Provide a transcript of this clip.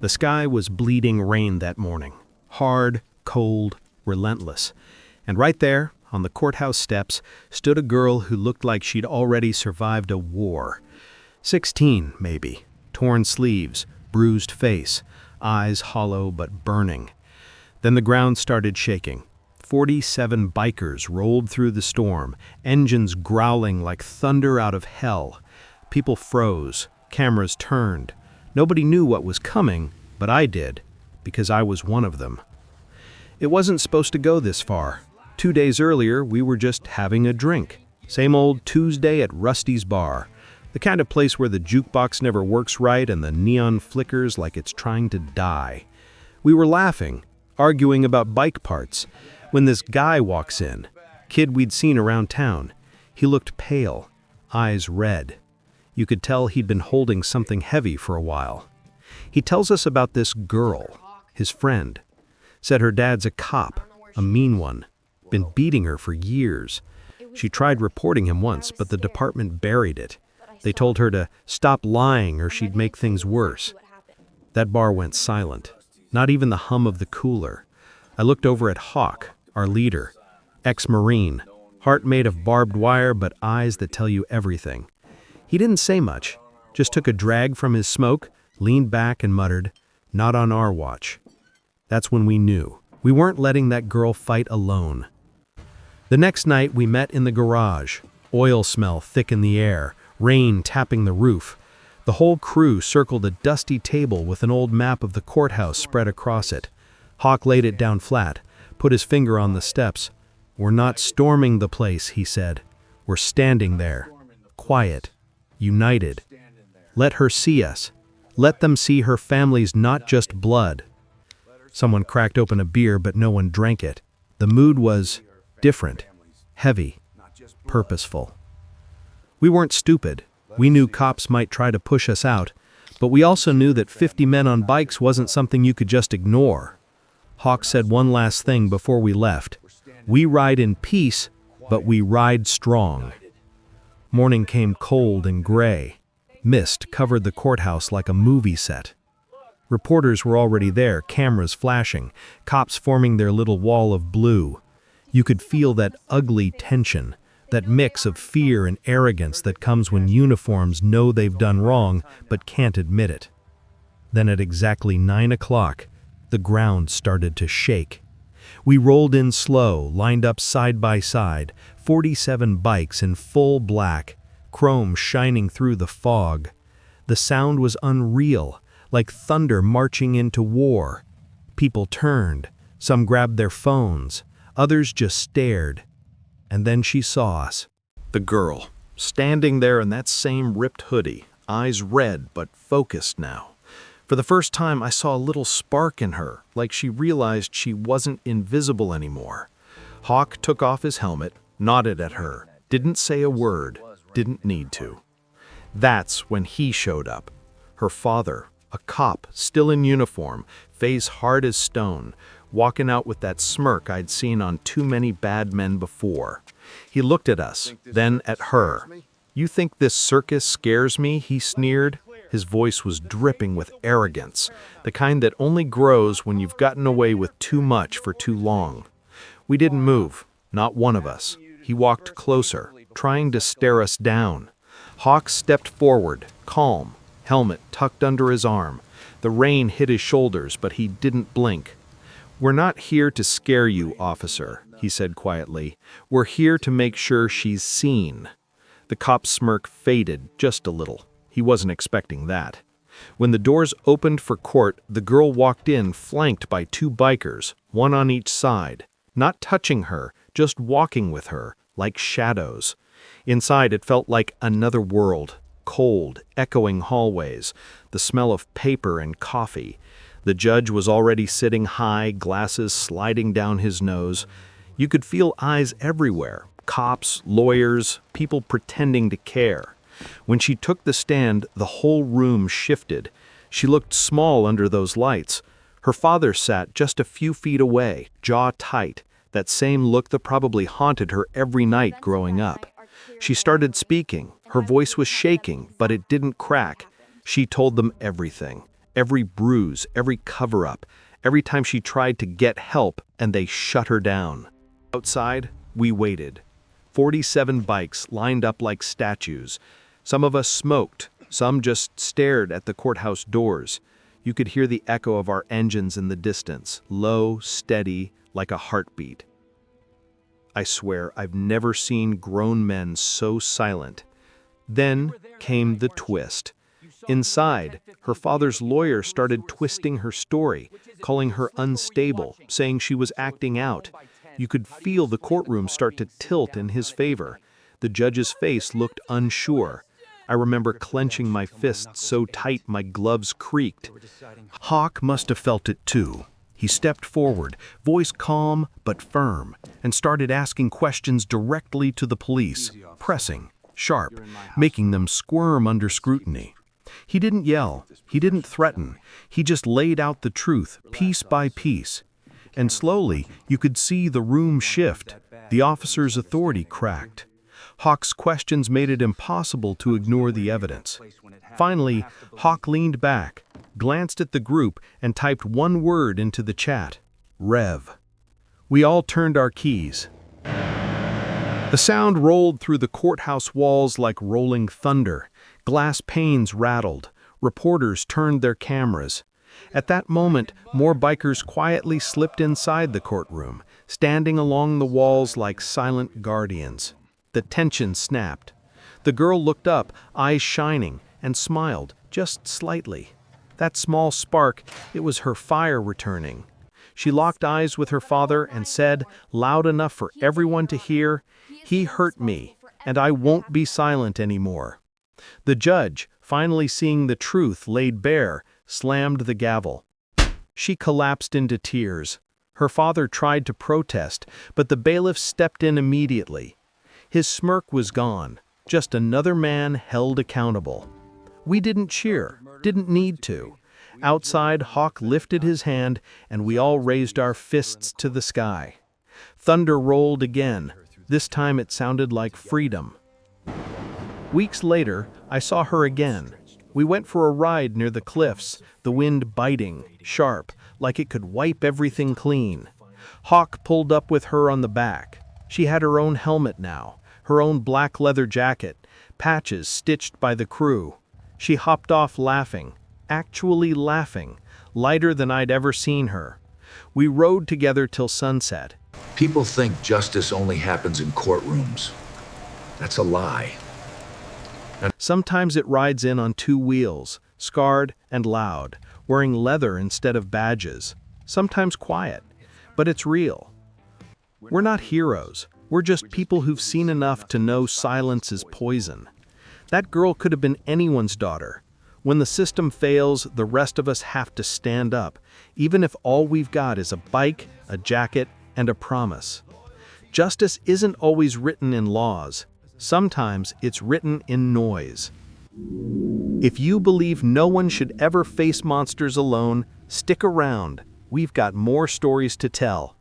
The sky was bleeding rain that morning. Hard, cold, relentless. And right there, on the courthouse steps, stood a girl who looked like she'd already survived a war. 16, maybe. Torn sleeves, bruised face, eyes hollow but burning. Then the ground started shaking. 47 bikers rolled through the storm, engines growling like thunder out of hell. People froze, cameras turned. Nobody knew what was coming, but I did, because I was one of them. It wasn't supposed to go this far. 2 days earlier, we were just having a drink. Same old Tuesday at Rusty's Bar. The kind of place where the jukebox never works right and the neon flickers like it's trying to die. We were laughing, arguing about bike parts, when this guy walks in, kid we'd seen around town. He looked pale, eyes red. You could tell he'd been holding something heavy for a while. He tells us about this girl, his friend. Said her dad's a cop, a mean one. Been beating her for years. She tried reporting him once, but the department buried it. They told her to stop lying or she'd make things worse. That bar went silent. Not even the hum of the cooler. I looked over at Hawk, our leader, ex-Marine, heart made of barbed wire but eyes that tell you everything. He didn't say much, just took a drag from his smoke, leaned back and muttered, "Not on our watch." That's when we knew. We weren't letting that girl fight alone. The next night we met in the garage. Oil smell thick in the air, rain tapping the roof. The whole crew circled a dusty table with an old map of the courthouse spread across it. Hawk laid it down flat, put his finger on the steps. "We're not storming the place," he said. "We're standing there, quiet, united. Let her see us. Let them see her family's not just blood." Someone cracked open a beer, but no one drank it. The mood was different, heavy, purposeful. We weren't stupid. We knew cops might try to push us out, but we also knew that 50 men on bikes wasn't something you could just ignore. Hawk said one last thing before we left. We ride in peace, but we ride strong. Morning came cold and gray. Mist covered the courthouse like a movie set. Reporters were already there, cameras flashing, cops forming their little wall of blue. You could feel that ugly tension, that mix of fear and arrogance that comes when uniforms know they've done wrong but can't admit it. Then at exactly 9 o'clock, the ground started to shake. We rolled in slow, lined up side by side, 47 bikes in full black, chrome shining through the fog. The sound was unreal, like thunder marching into war. People turned, some grabbed their phones, others just stared. And then she saw us. The girl, standing there in that same ripped hoodie, eyes red but focused now. For the first time, I saw a little spark in her, like she realized she wasn't invisible anymore. Hawk took off his helmet, nodded at her, didn't say a word, didn't need to. That's when he showed up. Her father, a cop, still in uniform, face hard as stone, walking out with that smirk I'd seen on too many bad men before. He looked at us, then at her. "You think this circus scares me?" he sneered. His voice was dripping with arrogance, the kind that only grows when you've gotten away with too much for too long. We didn't move, not one of us. He walked closer, trying to stare us down. Hawk stepped forward, calm, helmet tucked under his arm. The rain hit his shoulders, but he didn't blink. "We're not here to scare you, officer," he said quietly. "We're here to make sure she's seen." The cop's smirk faded just a little. He wasn't expecting that. When the doors opened for court, the girl walked in flanked by 2 bikers, one on each side, not touching her, just walking with her, like shadows. Inside it felt like another world, cold, echoing hallways, the smell of paper and coffee. The judge was already sitting high, glasses sliding down his nose. You could feel eyes everywhere, cops, lawyers, people pretending to care. When she took the stand, the whole room shifted. She looked small under those lights. Her father sat just a few feet away, jaw tight, that same look that probably haunted her every night growing up. She started speaking. Her voice was shaking, but it didn't crack. She told them everything. Every bruise, every cover-up, every time she tried to get help and they shut her down. Outside, we waited. 47 bikes lined up like statues. Some of us smoked, some just stared at the courthouse doors. You could hear the echo of our engines in the distance, low, steady, like a heartbeat. I swear I've never seen grown men so silent. Then came the twist. Inside, her father's lawyer started twisting her story, calling her unstable, saying she was acting out. You could feel the courtroom start to tilt in his favor. The judge's face looked unsure. I remember clenching my fists so tight my gloves creaked. Hawk must have felt it too. He stepped forward, voice calm but firm, and started asking questions directly to the police, pressing, sharp, making them squirm under scrutiny. He didn't yell, he didn't threaten, he just laid out the truth, piece by piece. And slowly, you could see the room shift, the officer's authority cracked. Hawk's questions made it impossible to ignore the evidence. Finally, Hawk leaned back, glanced at the group, and typed one word into the chat: Rev. We all turned our keys. The sound rolled through the courthouse walls like rolling thunder. Glass panes rattled. Reporters turned their cameras. At that moment, more bikers quietly slipped inside the courtroom, standing along the walls like silent guardians. The tension snapped. The girl looked up, eyes shining, and smiled, just slightly. That small spark, it was her fire returning. She locked eyes with her father and said, loud enough for everyone to hear, "He hurt me, and I won't be silent anymore." The judge, finally seeing the truth laid bare, slammed the gavel. She collapsed into tears. Her father tried to protest, but the bailiff stepped in immediately. His smirk was gone, just another man held accountable. We didn't cheer, didn't need to. Outside, Hawk lifted his hand, and we all raised our fists to the sky. Thunder rolled again. This time it sounded like freedom. Weeks later, I saw her again. We went for a ride near the cliffs, the wind biting, sharp, like it could wipe everything clean. Hawk pulled up with her on the back. She had her own helmet now, her own black leather jacket, patches stitched by the crew. She hopped off laughing, actually laughing, lighter than I'd ever seen her. We rode together till sunset. People think justice only happens in courtrooms. That's a lie. Sometimes it rides in on two wheels, scarred and loud, wearing leather instead of badges. Sometimes quiet, but it's real. We're not heroes. We're just people who've seen enough to know silence is poison. That girl could have been anyone's daughter. When the system fails, the rest of us have to stand up, even if all we've got is a bike, a jacket, and a promise. Justice isn't always written in laws. Sometimes it's written in noise. If you believe no one should ever face monsters alone, stick around. We've got more stories to tell.